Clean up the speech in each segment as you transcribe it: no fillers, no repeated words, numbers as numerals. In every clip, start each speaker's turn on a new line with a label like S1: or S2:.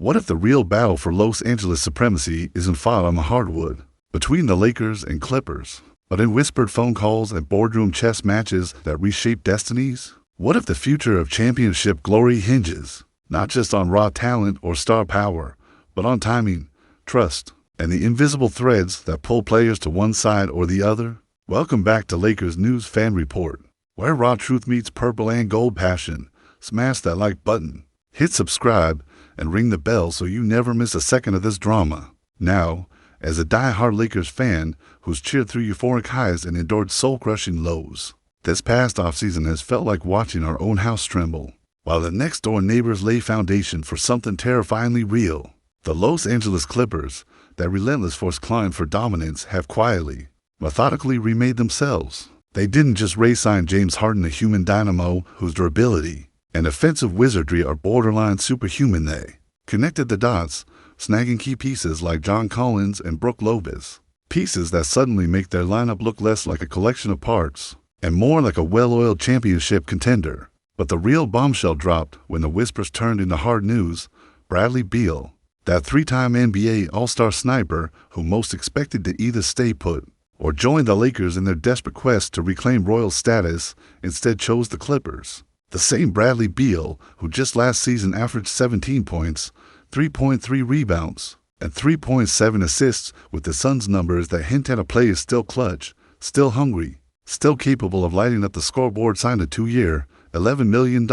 S1: What if the real battle for Los Angeles supremacy isn't fought on the hardwood, between the Lakers and Clippers, but in whispered phone calls and boardroom chess matches that reshape destinies? What if the future of championship glory hinges, not just on raw talent or star power, but on timing, trust, and the invisible threads that pull players to one side or the other? Welcome back to Lakers News Fan Report, where raw truth meets purple and gold passion. Smash that like button, hit subscribe, and ring the bell so you never miss a second of this drama. Now, as a die-hard Lakers fan who's cheered through euphoric highs and endured soul-crushing lows, this past offseason has felt like watching our own house tremble, while the next-door neighbors lay foundation for something terrifyingly real. The Los Angeles Clippers, that relentless force climb for dominance, have quietly, methodically remade themselves. They didn't just re-sign James Harden, a human dynamo whose durability and offensive wizardry are borderline superhuman. They connected the dots, snagging key pieces like John Collins and Brook Lopez, pieces that suddenly make their lineup look less like a collection of parts and more like a well-oiled championship contender. But the real bombshell dropped when the whispers turned into hard news. Bradley Beal, that three-time NBA All-Star sniper who most expected to either stay put or join the Lakers in their desperate quest to reclaim royal status, instead chose the Clippers. The same Bradley Beal who just last season averaged 17 points, 3.3 rebounds, and 3.7 assists, with the Suns' numbers that hint at a player still clutch, still hungry, still capable of lighting up the scoreboard, signed a 2-year, $11 million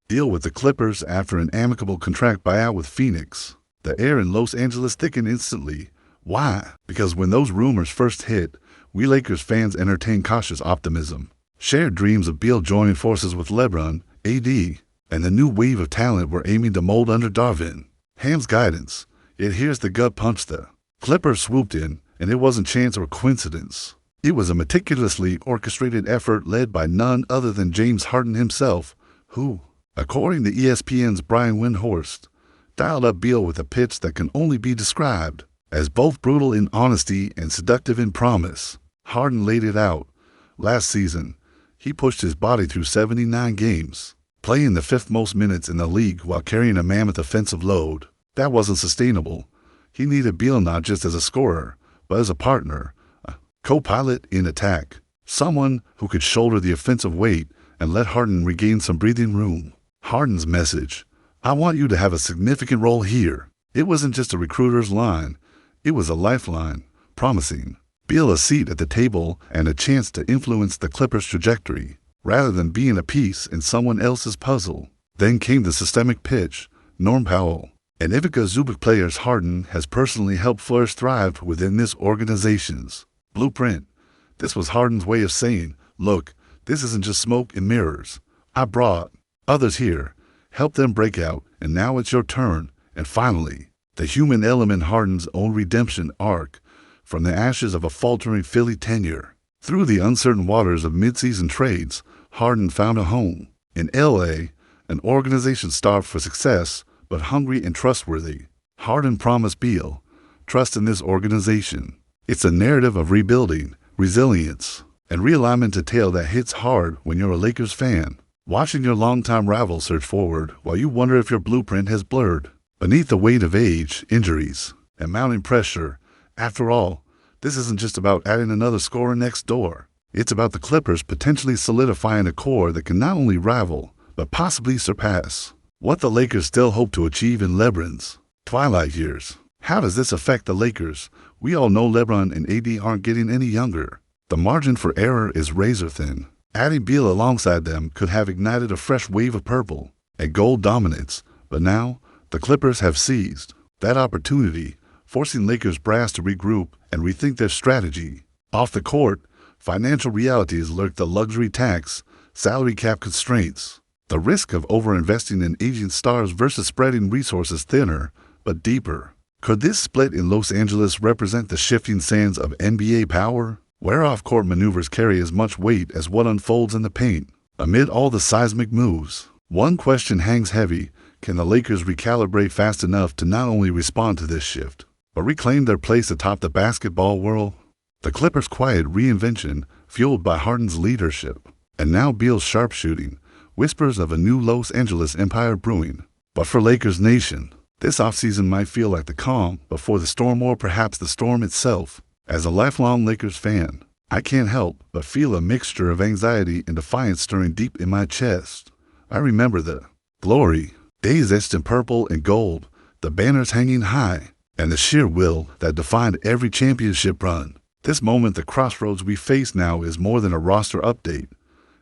S1: deal with the Clippers after an amicable contract buyout with Phoenix. The air in Los Angeles thickened instantly. Why? Because when those rumors first hit, we Lakers fans entertained cautious optimism. Shared dreams of Beal joining forces with LeBron, AD, and the new wave of talent were aiming to mold under Darvin Ham's guidance. Yet here's the gut punch: the Clippers swooped in, and it wasn't chance or coincidence. It was a meticulously orchestrated effort led by none other than James Harden himself, who, according to ESPN's Brian Windhorst, dialed up Beal with a pitch that can only be described as both brutal in honesty and seductive in promise. Harden laid it out. Last season, he pushed his body through 79 games, playing the fifth most minutes in the league while carrying a mammoth offensive load. That wasn't sustainable. He needed Beal not just as a scorer, but as a partner, a co-pilot in attack, someone who could shoulder the offensive weight and let Harden regain some breathing room. Harden's message: "I want you to have a significant role here." It wasn't just a recruiter's line. It was a lifeline, promising Beal a seat at the table and a chance to influence the Clippers' trajectory, rather than being a piece in someone else's puzzle. Then came the systemic pitch. Norm Powell, an Ivica Zubac players Harden has personally helped flourish, thrive within this organization's blueprint. This was Harden's way of saying, look, this isn't just smoke and mirrors. I brought others here, helped them break out, and now it's your turn. And finally, the human element: Harden's own redemption arc. From the ashes of a faltering Philly tenure, through the uncertain waters of midseason trades, Harden found a home in L.A., an organization starved for success but hungry and trustworthy. Harden promised Beal trust in this organization. It's a narrative of rebuilding, resilience, and realignment, a tale that hits hard when you're a Lakers fan, watching your longtime rival surge forward while you wonder if your blueprint has blurred beneath the weight of age, injuries, and mounting pressure. After all, this isn't just about adding another scorer next door. It's about the Clippers potentially solidifying a core that can not only rival, but possibly surpass what the Lakers still hope to achieve in LeBron's twilight years. How does this affect the Lakers? We all know LeBron and AD aren't getting any younger. The margin for error is razor thin. Adding Beal alongside them could have ignited a fresh wave of purple and gold dominance, but now the Clippers have seized that opportunity, forcing Lakers brass to regroup and rethink their strategy. Off the court, financial realities lurk: the luxury tax, salary cap constraints, the risk of overinvesting in aging stars versus spreading resources thinner but deeper. Could this split in Los Angeles represent the shifting sands of NBA power, where off-court maneuvers carry as much weight as what unfolds in the paint? Amid all the seismic moves, one question hangs heavy: can the Lakers recalibrate fast enough to not only respond to this shift, but reclaim their place atop the basketball world? The Clippers' quiet reinvention, fueled by Harden's leadership, and now Beal's sharpshooting, whispers of a new Los Angeles empire brewing. But for Lakers Nation, This offseason might feel like the calm before the storm, or perhaps the storm itself. As a lifelong Lakers fan, I can't help but feel a mixture of anxiety and defiance stirring deep in my chest. I remember the glory days etched in purple and gold, the banners hanging high, and the sheer will that defined every championship run. This moment, the crossroads we face now, is more than a roster update.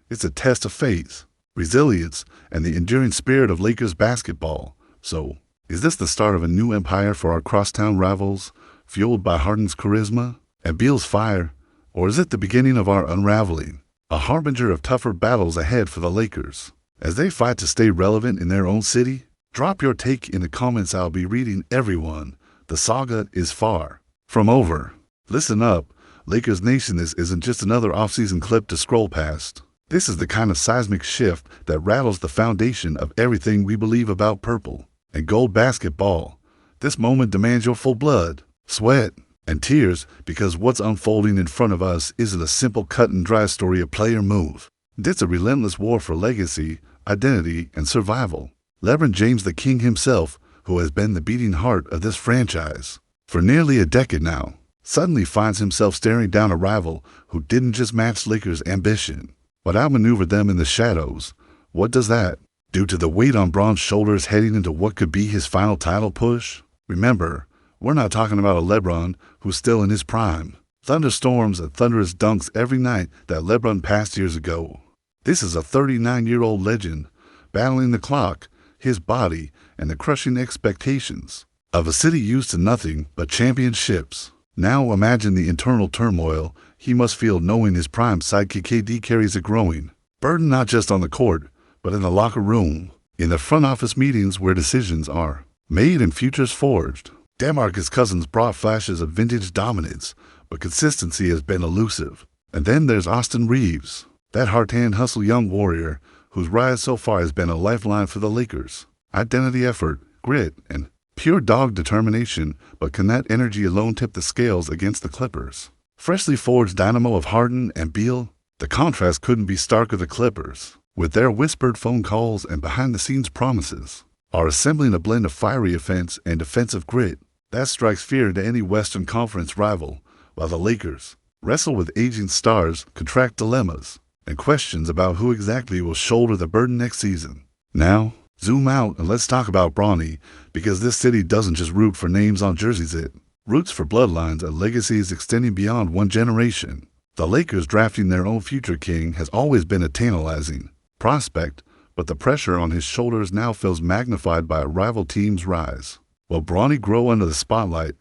S1: It's a test of faith, resilience, and the enduring spirit of Lakers basketball. So, is this the start of a new empire for our crosstown rivals, fueled by Harden's charisma and Beal's fire? Or is it the beginning of our unraveling, a harbinger of tougher battles ahead for the Lakers as they fight to stay relevant in their own city? Drop your take in the comments. I'll be reading everyone. The saga is far from over. Listen up, Lakers Nation. This isn't just another offseason clip to scroll past. This is the kind of seismic shift that rattles the foundation of everything we believe about purple and gold basketball. This moment demands your full blood, sweat, and tears, because what's unfolding in front of us isn't a simple cut and dry story of player move. It's a relentless war for legacy, identity, and survival. LeBron James, the king himself, who has been the beating heart of this franchise for nearly a decade now, suddenly finds himself staring down a rival who didn't just match Lakers' ambition, but outmaneuvered them in the shadows. What does that do to the weight on Bron's shoulders heading into what could be his final title push? Remember, we're not talking about a LeBron who's still in his prime. Thunderstorms and thunderous dunks every night that LeBron passed years ago. This is a 39-year-old legend, battling the clock, his body, and the crushing expectations of a city used to nothing but championships. Now imagine the internal turmoil he must feel knowing his prime sidekick KD carries a growing burden, not just on the court, but in the locker room, in the front office meetings where decisions are made and futures forged. DeMarcus Cousins brought flashes of vintage dominance, but consistency has been elusive. And then there's Austin Reeves, that hard-hand hustle young warrior whose rise so far has been a lifeline for the Lakers. Identity, effort, grit, and pure dog determination, but can that energy alone tip the scales against the Clippers? Freshly forged dynamo of Harden and Beal, the contrast couldn't be starker. The Clippers, with their whispered phone calls and behind-the-scenes promises, are assembling a blend of fiery offense and defensive grit that strikes fear into any Western Conference rival, while the Lakers wrestle with aging stars, contract dilemmas, and questions about who exactly will shoulder the burden next season. Now, zoom out and let's talk about Bronny, because this city doesn't just root for names on jerseys, it roots for bloodlines and legacies extending beyond one generation. The Lakers drafting their own future king has always been a tantalizing prospect, but the pressure on his shoulders now feels magnified by a rival team's rise. Will Bronny grow under the spotlight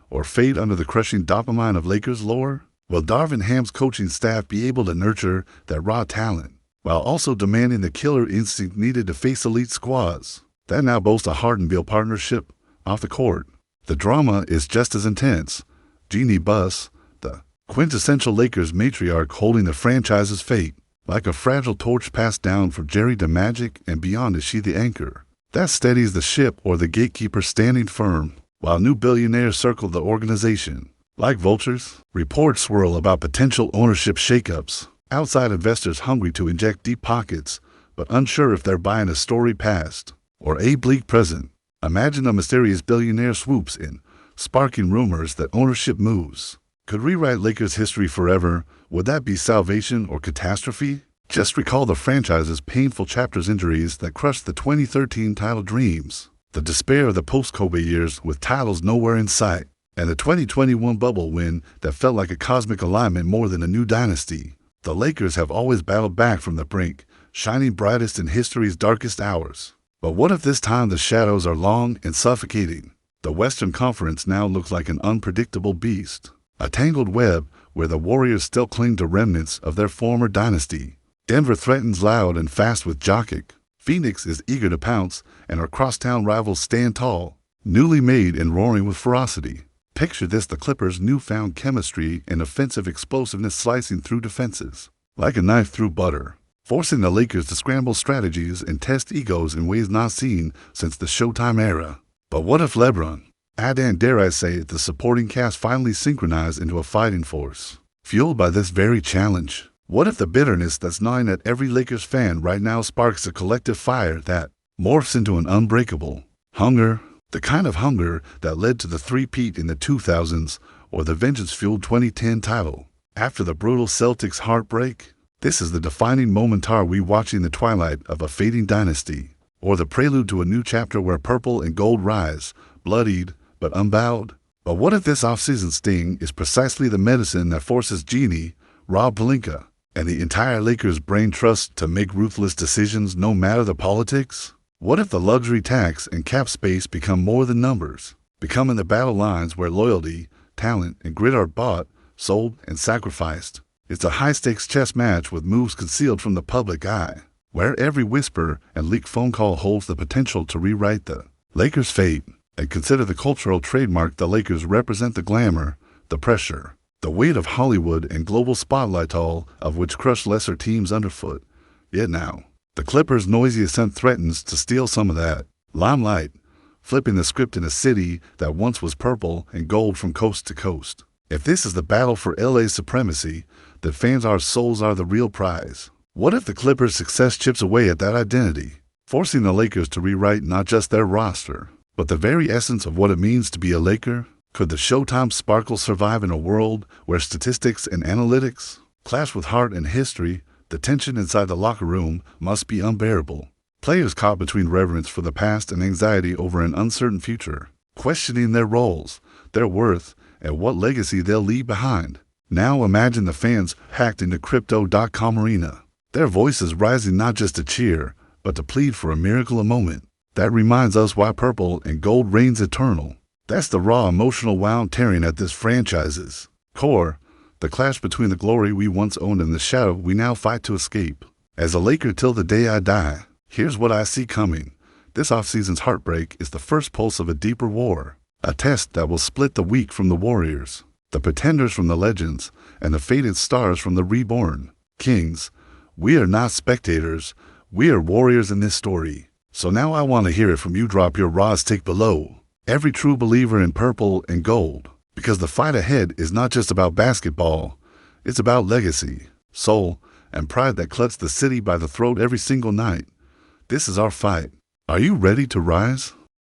S1: or fade under the crushing dopamine of Lakers lore? Will Darvin Ham's coaching staff be able to nurture that raw talent while also demanding the killer instinct needed to face elite squads that now boast a Harden-Beal partnership off the court? The drama is just as intense. Jeannie Buss, the quintessential Lakers matriarch, holding the franchise's fate like a fragile torch passed down from Jerry to Magic and beyond. Is she the anchor that steadies the ship, or the gatekeeper standing firm while new billionaires circle the organization like vultures? Reports swirl about potential ownership shakeups, outside investors hungry to inject deep pockets but unsure if they're buying a storied past or a bleak present. Imagine a mysterious billionaire swoops in, sparking rumors that ownership moves could rewrite Lakers history forever. Would that be salvation or catastrophe? Just recall the franchise's painful chapters, injuries that crushed the 2013 title dreams, the despair of the post-Kobe years with titles nowhere in sight, and the 2021 bubble win that felt like a cosmic alignment more than a new dynasty. The Lakers have always battled back from the brink, shining brightest in history's darkest hours. But what if this time the shadows are long and suffocating? The Western Conference now looks like an unpredictable beast, a tangled web where the Warriors still cling to remnants of their former dynasty. Denver threatens loud and fast with Jokic. Phoenix is eager to pounce, and our crosstown rivals stand tall, newly made and roaring with ferocity. Picture this: the Clippers' newfound chemistry and offensive explosiveness slicing through defenses like a knife through butter, forcing the Lakers to scramble strategies and test egos in ways not seen since the Showtime era. But what if LeBron, and dare I say it, the supporting cast finally synchronize into a fighting force, fueled by this very challenge? What if the bitterness that's gnawing at every Lakers fan right now sparks a collective fire that morphs into an unbreakable hunger The kind of hunger that led to the three-peat in the 2000s or the vengeance-fueled 2010 title. After the brutal Celtics heartbreak, this is the defining moment. Are we watching the twilight of a fading dynasty, or the prelude to a new chapter where purple and gold rise, bloodied but unbowed? But what if this offseason sting is precisely the medicine that forces Genie, Rob Pelinka, and the entire Lakers brain trust to make ruthless decisions no matter the politics? What if the luxury tax and cap space become more than numbers, becoming the battle lines where loyalty, talent, and grit are bought, sold, and sacrificed? It's a high-stakes chess match with moves concealed from the public eye, where every whisper and leaked phone call holds the potential to rewrite the Lakers' fate. And consider the cultural trademark the Lakers represent: the glamour, the pressure, the weight of Hollywood and global spotlight, all of which crush lesser teams underfoot. Yet now, the Clippers' noisy ascent threatens to steal some of that limelight, flipping the script in a city that once was purple and gold from coast to coast. If this is the battle for LA's supremacy, the fans' our souls are the real prize. What if the Clippers' success chips away at that identity, forcing the Lakers to rewrite not just their roster, but the very essence of what it means to be a Laker? Could the Showtime sparkle survive in a world where statistics and analytics clash with heart and history? The tension inside the locker room must be unbearable. Players caught between reverence for the past and anxiety over an uncertain future, questioning their roles, their worth, and what legacy they'll leave behind. Now imagine the fans packed into Crypto.com arena, their voices rising not just to cheer, but to plead for a miracle, a moment that reminds us why purple and gold reigns eternal. That's the raw emotional wound tearing at this franchise's core, the clash between the glory we once owned and the shadow we now fight to escape. As a Laker till the day I die, here's what I see coming. This offseason's heartbreak is the first pulse of a deeper war, a test that will split the weak from the warriors, the pretenders from the legends, and the faded stars from the reborn kings. We are not spectators, we are warriors in this story. So now I want to hear it from you. Drop your raw take below. Every true believer in purple and gold, because the fight ahead is not just about basketball, it's about legacy, soul, and pride that clutch the city by the throat every single night. This is our fight. Are you ready to rise?